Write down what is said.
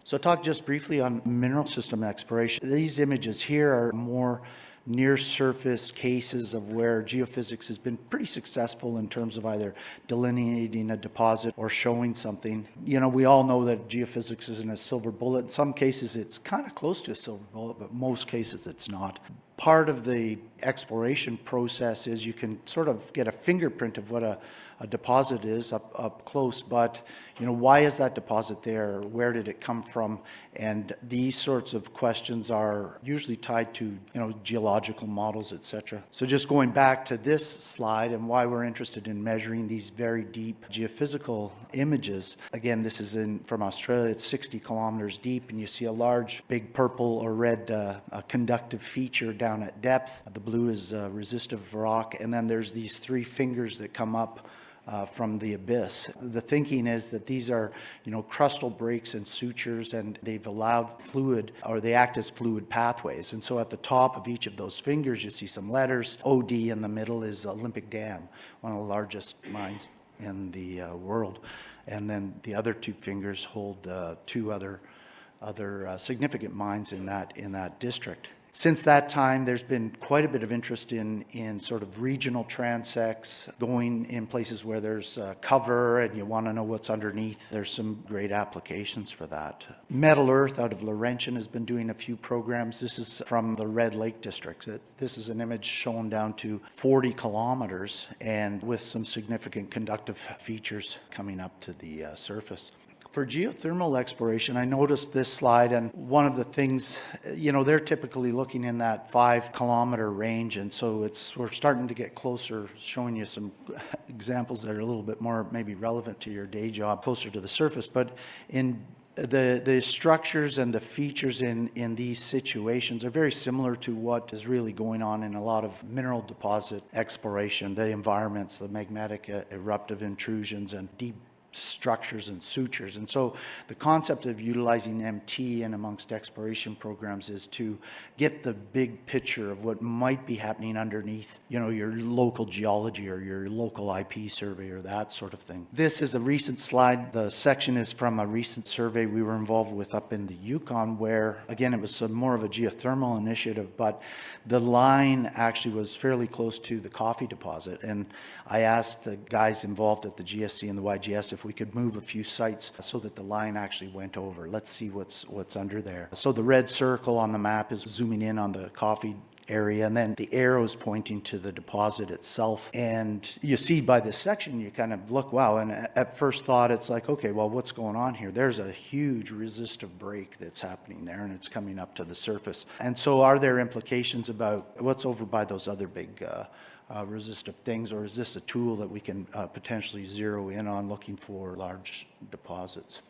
So talk just briefly on mineral system exploration. These images here are more near-surface cases of where geophysics has been pretty successful in terms of either delineating a deposit or showing something. You know, we all know that geophysics isn't a silver bullet. In some cases, it's kind of close to a silver bullet, but most cases it's not. Part of the exploration process is you can sort of get a fingerprint of what a deposit is up close, but you know, why is that deposit there? Where did it come from? And these sorts of questions are usually tied to, you know, geological models, etc. So just going back to this slide and why we're interested in measuring these very deep geophysical images. Again, this is from Australia. It's 60 kilometers deep, and you see a large, big purple or red conductive feature down at depth. The blue is resistive rock, and then there's these three fingers that come up from the abyss. The thinking is that these are, you know, crustal breaks and sutures, and they've allowed fluid, or they act as fluid pathways. And so at the top of each of those fingers, you see some letters. OD in the middle is Olympic Dam, one of the largest mines in the world. And then the other two fingers hold two other significant mines in that district. Since that time, there's been quite a bit of interest in sort of regional transects, going in places where there's cover and you want to know what's underneath. There's some great applications for that. Metal Earth out of Laurentian has been doing a few programs. This is from the Red Lake District. This is an image shown down to 40 kilometers and with some significant conductive features coming up to the surface. For geothermal exploration, I noticed this slide, and one of the things, you know, they're typically looking in that 5-kilometer range, and so we're starting to get closer, showing you some examples that are a little bit more maybe relevant to your day job, closer to the surface. But in the structures and the features in these situations are very similar to what is really going on in a lot of mineral deposit exploration, the environments, the magmatic eruptive intrusions, and deep structures and sutures. And so the concept of utilizing MT in amongst exploration programs is to get the big picture of what might be happening underneath, you know, your local geology or your local IP survey or that sort of thing. This is a recent slide. The section is from a recent survey we were involved with up in the Yukon, where again it was more of a geothermal initiative, but the line actually was fairly close to the Coffee deposit. And I asked the guys involved at the GSC and the YGS if we could move a few sites so that the line actually went over. Let's see what's under there. So the red circle on the map is zooming in on the Coffee area, and then the arrows pointing to the deposit itself. And you see by this section, you kind of look, wow, and at first thought it's like, okay, well, what's going on here? There's a huge resistive break that's happening there, and it's coming up to the surface. And so are there implications about what's over by those other big resistive things, or is this a tool that we can potentially zero in on looking for large deposits?